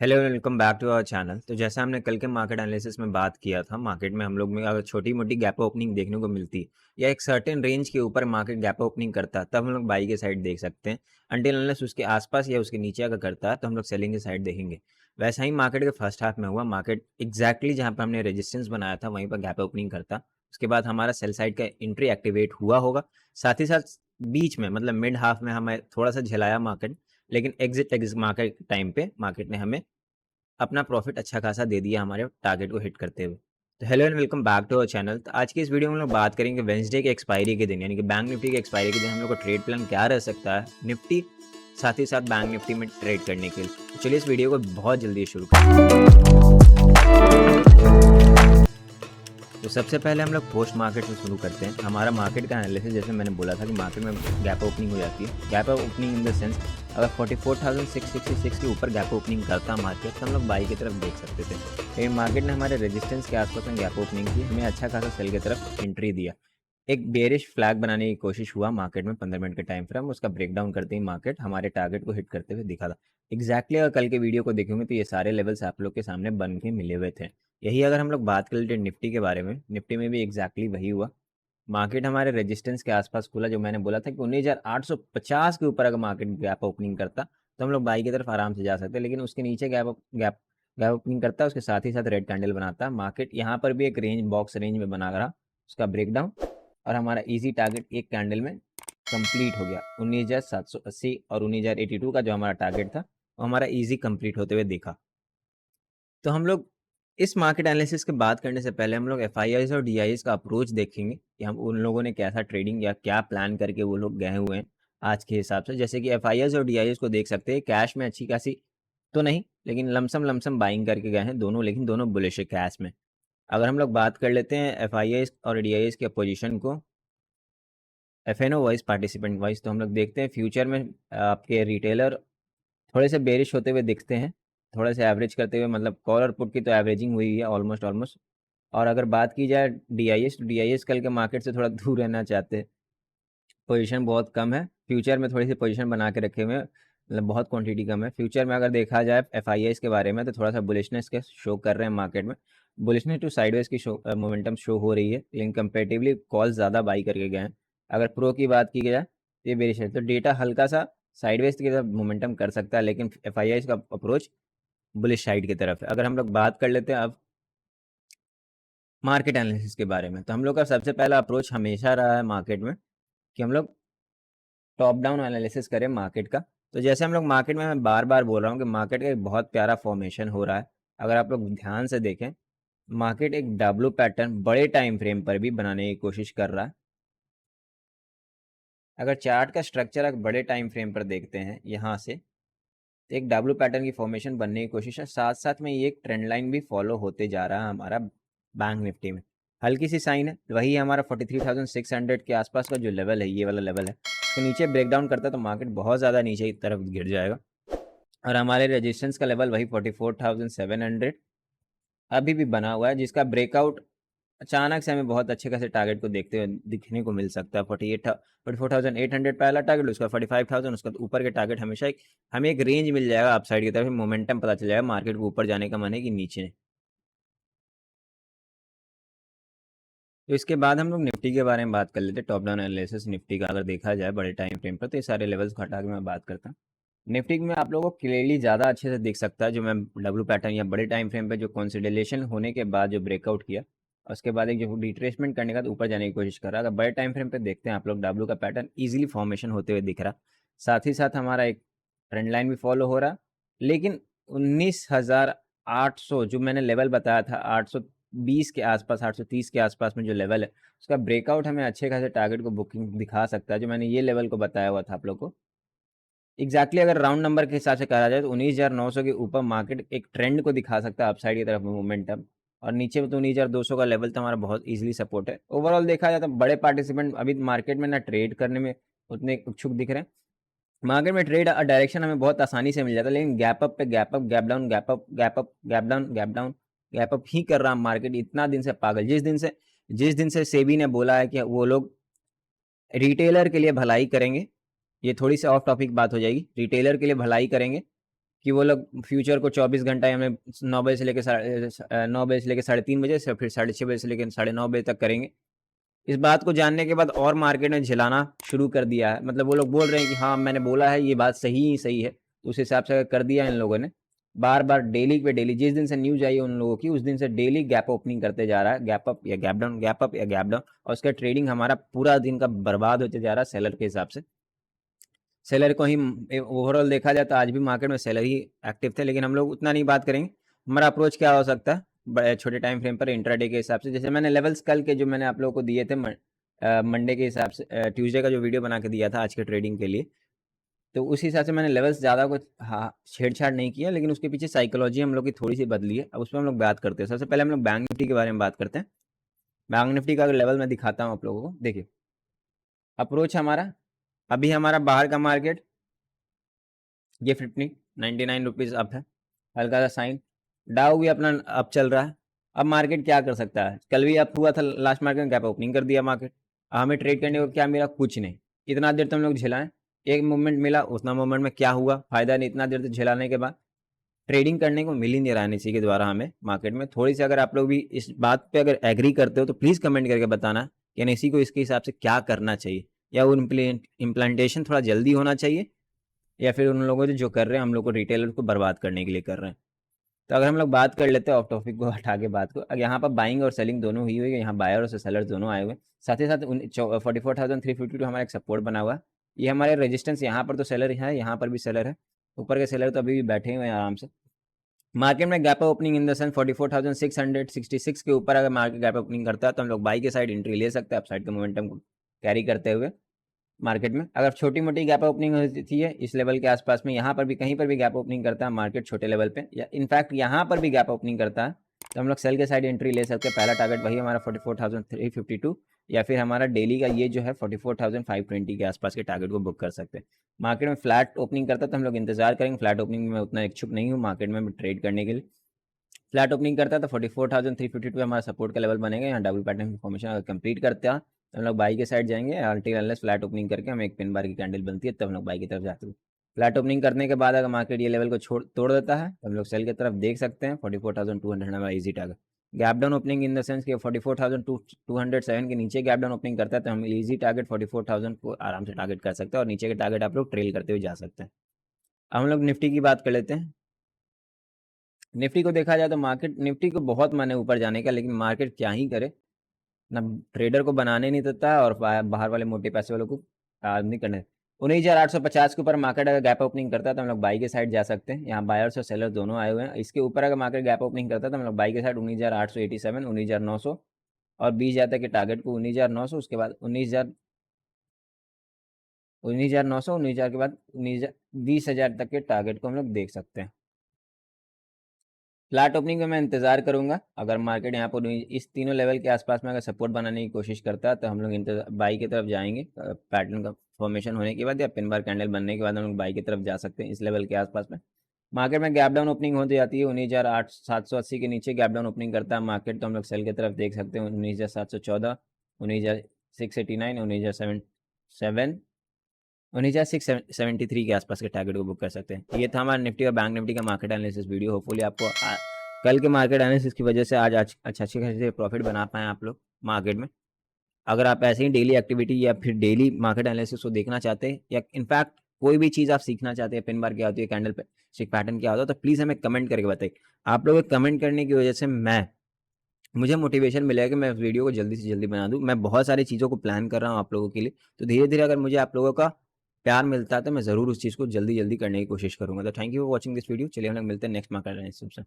Hello welcome back to our channel. तो जैसा हमने कल के मार्केट एनालिसिस में बात किया था, मार्केट में हम लोग में अगर छोटी मोटी गैप ओपनिंग देखने को मिलती है या एक सर्टेन रेंज के ऊपर मार्केट गैप ओपनिंग करता है, तब हम लोग बाई के साइड देख सकते हैं। अनटिल अनलेस उसके आसपास या उसके नीचे अगर करता है तो हम लोग सेलिंग के साइड देखेंगे। वैसा ही मार्केट के फर्स्ट हाफ में हुआ। मार्केट एग्जैक्टली जहाँ पर हमने रेजिस्टेंस बनाया था वहीं पर गैप ओपनिंग करता, उसके बाद हमारा सेल साइड का एंट्री एक्टिवेट हुआ होगा। साथ ही साथ बीच में मतलब मिड हाफ में हमें थोड़ा सा झिलाया मार्केट, लेकिन एग्जिट मार्केट टाइम पे मार्केट ने हमें अपना प्रॉफिट अच्छा खासा दे दिया हमारे टारगेट को हिट करते हुए। तो hello and welcome back to our channel. तो आज की इस वीडियो में हम लोग बात करेंगे वेंसडे के एक्सपायरी के दिन, यानी कि बैंक निफ्टी के एक्सपायरी के दिन हम लोग का ट्रेड प्लान क्या रह सकता है निफ्टी साथ ही साथ बैंक निफ्टी में ट्रेड करने के लिए। तो चलिए इस वीडियो को बहुत जल्दी शुरू करते हैं। तो सबसे पहले हम लोग पोस्ट मार्केट से शुरू करते हैं। हमारा मार्केट का एनालिसिस, जैसे मैंने बोला था कि मार्केट में गैप ओपनिंग हो जाती है। Gap opening in the sense अगर 44,666 के ऊपर गैप ओपनिंग करता मार्केट तो हम लोग बाई की तरफ देख सकते थे, लेकिन मार्केट ने हमारे रेजिस्टेंस के आसपास में गैप ओपनिंग की, हमें अच्छा खासा सेल की तरफ एंट्री दिया। एक बेरिश फ्लैग बनाने की कोशिश हुआ मार्केट में 15 मिनट के टाइम फ्रेम, उसका ब्रेकडाउन करते ही मार्केट हमारे टारगेट को हिट करते हुए दिखा था। एग्जैक्टली अगर कल के वीडियो को देखेंगे तो ये सारे लेवल्स आप लोग के सामने बन के मिले हुए थे। यही अगर हम लोग बात कर लेते निफ्टी के बारे में, निफ्टी में भी एग्जैक्टली वही हुआ। मार्केट हमारे रेजिस्टेंस के आसपास खुला, जो मैंने बोला था कि 19,850 के ऊपर अगर मार्केट गैप ओपनिंग करता तो हम लोग बाई की तरफ आराम से जा सकते, लेकिन उसके नीचे गैप गैप गैप ओपनिंग करता, उसके साथ ही साथ रेड कैंडल बनाता। मार्केट यहाँ पर भी एक रेंज बॉक्स रेंज में बना रहा, उसका ब्रेकडाउन और हमारा इजी टारगेट एक कैंडल में कंप्लीट हो गया। 19,780 और 19,082 का जो हमारा टारगेट था वो हमारा इजी कंप्लीट होते हुए दिखा। तो हम लोग इस मार्केट एनालिसिस के बात करने से पहले हम लोग एफआईआईस और डीआईएस का अप्रोच देखेंगे कि हम उन लोगों ने कैसा ट्रेडिंग या क्या प्लान करके वो लोग गए हुए हैं आज के हिसाब से। जैसे कि एफआईआईस और डीआईएस को देख सकते हैं, कैश में अच्छी खासी तो नहीं, लेकिन लमसम लमसम बाइंग करके गए हैं दोनों, लेकिन दोनों बुलिश है कैश में। अगर हम लोग बात कर लेते हैं एफआईआईस और डीआईएस के पोजीशन को एफएनओ वाइज, पार्टिसिपेंट वाइज, तो हम लोग देखते हैं फ्यूचर में आपके रिटेलर थोड़े से बेरिश होते हुए दिखते हैं, थोड़े से एवरेज करते हुए, मतलब कॉल और पुट की तो एवरेजिंग हुई है ऑलमोस्ट ऑलमोस्ट। और अगर बात की जाए डीआईएस, तो डीआईएस कल के मार्केट से थोड़ा दूर रहना चाहते हैं, पोजीशन बहुत कम है। फ्यूचर में थोड़ी सी पोजीशन बना के रखे हुए हैं, मतलब बहुत क्वांटिटी कम है। फ्यूचर में अगर देखा जाए एफआईआईस के बारे में तो थोड़ा सा बुलिशनेस के शो कर रहे हैं मार्केट में, बुलिशनेस टू साइडवेज की शो मोमेंटम शो हो रही है, लेकिन कंपेरेटिवली कॉल ज़्यादा बाई करके गए हैं। अगर प्रो की बात की जाए तो ये बेरिश है, तो डेटा हल्का सा साइडवेज की तरफ मोमेंटम कर सकता है, लेकिन एफआईआईस का अप्रोच बुलिश साइड की तरफ है। अगर हम लोग बात कर लेते हैं अब मार्केट एनालिसिस के बारे में, तो हम लोग का सबसे पहला अप्रोच हमेशा रहा है मार्केट में कि हम लोग टॉप डाउन एनालिसिस करें मार्केट का। तो जैसे हम लोग मार्केट में, मैं बार बार बोल रहा हूँ कि मार्केट का एक बहुत प्यारा फॉर्मेशन हो रहा है। अगर आप लोग ध्यान से देखें, मार्केट एक डब्ल्यू पैटर्न बड़े टाइम फ्रेम पर भी बनाने की कोशिश कर रहा है। अगर चार्ट का स्ट्रक्चर एक बड़े टाइम फ्रेम पर देखते हैं यहाँ से, तो एक डब्ल्यू पैटर्न की फॉर्मेशन बनने की कोशिश है, साथ साथ में ये एक ट्रेंड लाइन भी फॉलो होते जा रहा है हमारा बैंक निफ्टी में। हल्की सी साइन है, वही हमारा 43,600 के आसपास का जो लेवल है, ये वाला लेवल है, तो नीचे ब्रेकडाउन करता है तो मार्केट बहुत ज़्यादा नीचे की तरफ गिर जाएगा। और हमारे रेजिस्टेंस का लेवल वही 44,700 अभी भी बना हुआ है, जिसका ब्रेकआउट अचानक से हमें बहुत अच्छे खासे टारगेट को देखते हुए दिखने को मिल सकता है। 44,800 पहला टारगेट, उसका 45,000, उसका ऊपर के टारगेट हमेशा एक, हमें एक रेंज मिल जाएगा अपसाइड की तरफ, मोमेंटम पता चल जाएगा मार्केट को ऊपर जाने का मन है कि नीचे। तो इसके बाद हम लोग निफ्टी के बारे में बात कर लेते हैं। टॉप डाउन एनालिसिस निफ्टी का अगर देखा जाए बड़े टाइम फ्रेम पर, तो ये सारे लेवल्स को हटा के मैं बात करता हूँ। निफ्टी में आप लोगों को क्लियरली ज़्यादा अच्छे से दिख सकता है, जो मैं डब्ल्यू पैटर्न या बड़े टाइम फ्रेम पे जो कंसोलिडेशन होने के बाद जो ब्रेकआउट किया, और उसके बाद एक जो रिट्रेसमेंट करने का तो ऊपर जाने की कोशिश कर रहा है। अगर बड़े टाइम फ्रेम पे देखते हैं आप लोग, डब्ल्यू का पैटर्न इजीली फॉर्मेशन होते हुए दिख रहा, साथ ही साथ हमारा एक ट्रेंड लाइन भी फॉलो हो रहा, लेकिन 19,800 जो मैंने लेवल बताया था, 820 के आसपास, 830 के आसपास में जो लेवल है, उसका ब्रेकआउट हमें अच्छे खासे टारगेट को बुकिंग दिखा सकता है, जो मैंने ये लेवल को बताया हुआ था आप लोग को। एग्जैक्टली अगर राउंड नंबर के हिसाब से कहा जाए तो 19,900 के ऊपर मार्केट एक ट्रेंड को दिखा सकता है अपसाइड की तरफ में मोमेंटम, और नीचे में तो 19,200 का लेवल तो हमारा बहुत इजीली सपोर्ट है। ओवरऑल देखा जाए तो बड़े पार्टिसिपेंट अभी मार्केट में ना ट्रेड करने में उतने इच्छुक दिख रहे हैं। मार्केट में ट्रेड डायरेक्शन हमें बहुत आसानी से मिल जाता है, लेकिन गैप अप पे gap up, gap down, gap up, gap up, gap down, gap down, gap up ही कर रहा मार्केट इतना दिन से। पागल, जिस दिन से सेबी ने बोला है कि वो लोग रिटेलर के लिए भलाई करेंगे, ये थोड़ी सी ऑफ टॉपिक बात हो जाएगी, रिटेलर के लिए भलाई करेंगे कि वो लोग फ्यूचर को 24 घंटा हमें 9 बजे से लेकर 9 बजे से लेकर 3:30 बजे से फिर 6:30 बजे से लेकर 9:30 बजे तक करेंगे। इस बात को जानने के बाद और मार्केट ने झिलाना शुरू कर दिया है। मतलब वो लोग बोल रहे हैं कि हाँ मैंने बोला है ये बात सही ही सही है, उस हिसाब से कर दिया इन लोगों ने। बार बार डेली पे डेली जिस दिन से न्यूज आई है उन लोगों की, उस दिन से डेली गैप ओपनिंग करते जा रहा है, गैप अप या गैप डाउन, गैप अप या गैप डाउन, और उसका ट्रेडिंग हमारा पूरा दिन का बर्बाद होते जा रहा है सेलर के हिसाब से। सेलर को ही ओवरऑल देखा जाए तो आज भी मार्केट में सेलर ही एक्टिव थे, लेकिन हम लोग उतना नहीं बात करेंगे। हमारा अप्रोच क्या हो सकता है बड़े छोटे टाइम फ्रेम पर इंट्राडे के हिसाब से। जैसे मैंने लेवल्स कल के जो मैंने आप लोगों को दिए थे मंडे के हिसाब से, ट्यूसडे का जो वीडियो बना के दिया था आज के ट्रेडिंग के लिए, तो उस हिसाब से मैंने लेवल्स ज़्यादा कुछ हाँ छेड़छाड़ नहीं किया, लेकिन उसके पीछे साइकोलॉजी हम लोग की थोड़ी सी बदली है। अब उस पर हम लोग बात करते हैं। सबसे पहले हम लोग बैंक निफ्टी के बारे में बात करते हैं। बैंक निफ्टी का अगर लेवल मैं दिखाता हूँ आप लोगों को, देखिए अप्रोच हमारा, अभी हमारा बाहर का market gift Nifty 99 rupees up है, हल्का सा साइन। डाउ भी अपना अप चल रहा है। अब मार्केट क्या कर सकता है, कल भी अप हुआ था, लास्ट मार्केट में गैप ओपनिंग कर दिया मार्केट। हमें ट्रेड करने को क्या मिला, कुछ नहीं। इतना देर तो हम लोग झिलाएं, एक मूवमेंट मिला, उतना मूवमेंट में क्या हुआ, फायदा नहीं। इतना देर तक झिलाने के बाद ट्रेडिंग करने को मिल ही नहीं रहा है इसी के द्वारा हमें मार्केट में। थोड़ी सी अगर आप लोग भी इस बात पे अगर एग्री करते हो तो प्लीज़ कमेंट करके बताना कि एनएससी को इसके हिसाब से क्या करना चाहिए, या वो इम्प्लांटेशन थोड़ा जल्दी होना चाहिए, या फिर उन लोगों जो कर रहे हैं हम लोग को रिटेलर को बर्बाद करने के लिए कर रहे हैं। तो अगर हम लोग बात कर लेते हैं ऑफ टॉपिक को हटा के बात को, यहाँ पर बाइंग और सेलिंग दोनों हुई हुई है, यहाँ बायर और सेलर्स दोनों आए हुए हैं। साथ ही साथ 44,352 हमारा एक सपोर्ट बना हुआ है। ये हमारे रेजिस्टेंस, यहाँ पर तो सेलर है, यहाँ पर भी सेलर है, ऊपर के सेलर तो अभी भी बैठे हुए हैं आराम से। मार्केट में gap opening in the sense 44,666 के ऊपर अगर मार्केट गैप ओपनिंग करता है तो हम लोग बाई के साइड एंट्री ले सकते हैं, अप साइड के मोमेंटम को कैरी करते हुए मार्केट में। अगर छोटी मोटी गैप ओपनिंग होती है इस लेवल के आसपास में, यहाँ पर भी कहीं पर भी गैप ओपनिंग करता है मार्केट छोटे लेवल पे, या इनफैक्ट यहाँ पर भी गैप ओपनिंग करता है, तो हम लोग सेल के साइड एंट्री ले सकते हैं। पहला टारगेट वही हमारा 44,352, या फिर हमारा डेली का ये जो है 44,520 के आसपास के टारगेट को बुक कर सकते हैं। मार्केट में फ्लैट ओपनिंग करता है तो हम लोग इंतजार करेंगे। फ्लैट ओपनिंग में उतना इच्छुक नहीं हूँ मार्केट में ट्रेड करने के लिए। फ्लैट ओपनिंग करता है तो 44,352 हमारा सपोर्ट का लेवल बनेगा। यहाँ डबल पैटर्न फॉर्मेशन अगर कंप्लीट करते हैं तो हम लोग बाई के साइड जाएंगे, अल्टील अनलेस फ्लैट ओपनिंग करके हमें एक पिन बार की कैंडल बनती है तब हम लोग बाई की तरफ जाते हैं। फ्लैट ओपनिंग करने के बाद अगर मार्केट ये लेवल को तोड़ देता है तो हम लोग सेल की तरफ देख सकते हैं। 44,200 हमारा easy target. Gap down opening in the sense कि 44,207 के नीचे गैप डाउन ओपनिंग करता है तो हम ईजी टारगेट 44,000 को आराम से टारगेट कर सकते हैं, और नीचे के टारगेट आप लोग ट्रेल करते हुए जा सकते हैं। अब हम लोग निफ्टी की बात कर लेते हैं। निफ्टी को देखा जाए तो मार्केट निफ्टी को बहुत मन है ऊपर जाने का, लेकिन मार्केट क्या ही करे, ना ट्रेडर को बनाने नहीं देता है और बाहर वाले मोटे पैसे वालों को नहीं करने। 19,850 के ऊपर मार्केट अगर गैप ओपनिंग करता है तो हम लोग बाई के साइड जा सकते हैं। यहाँ बायर्स और सेलर दोनों आए हुए हैं। इसके ऊपर अगर मार्केट गैप ओपनिंग करता है तो हम लोग बाई के साइड 19,887, 19,900 और 20,000 के टारगेट को 19,900, उसके बाद 19,900, 19,000 के बाद 20,000 तक के टारगेट को हम लोग देख सकते हैं। फ्लैट ओपनिंग में मैं इंतजार करूंगा। अगर मार्केट यहाँ पर इस तीनों लेवल के आसपास में अगर सपोर्ट बनाने की कोशिश करता है तो हम लोग बाई की तरफ जाएंगे। पैटर्न का फॉर्मेशन होने के बाद या पिन बार कैंडल बनने के बाद हम लोग बाई की तरफ जा सकते हैं इस लेवल के आसपास में। मार्केट में गैप डाउन ओपनिंग हो जाती है 19,780 के नीचे गैप डाउन ओपनिंग करता है मार्केट, तो हम लोग सेल की तरफ देख सकते हैं 19,714, 19,689, 19,707, 19,673 के आसपास के टारगेट को बुक कर सकते हैं। ये था हमारा निफ्टी और बैंक निफ्टी का मार्केट एनालिसिस वीडियो। होपफुली आपको कल के मार्केट एनालिसिस की वजह से आज अच्छे खासे प्रॉफिट बना पाए आप लोग मार्केट में। अगर आप ऐसे ही डेली एक्टिविटी या फिर डेली मार्केट एनालिसिस को देखना चाहते हैं, या इनफैक्ट कोई भी चीज़ आप सीखना चाहते हैं, पिन बार क्या होती है, कैंडल स्टिक पैटर्न क्या होता है, तो प्लीज़ हमें कमेंट करके बताइए। आप लोगों के कमेंट करने की वजह से मुझे मोटिवेशन मिलेगा कि मैं इस वीडियो को जल्दी से जल्दी बना दूं। मैं बहुत सारी चीज़ों को प्लान कर रहा हूं आप लोगों के लिए, तो धीरे धीरे अगर मुझे आप लोगों का प्यार मिलता है तो मैं ज़रूर उस चीज़ को जल्दी जल्दी करने की कोशिश करूंगा। तो thank you for watching this video. चलिए हम लोग मिलते हैं नेक्स्ट मार्केट एनालिसिस से।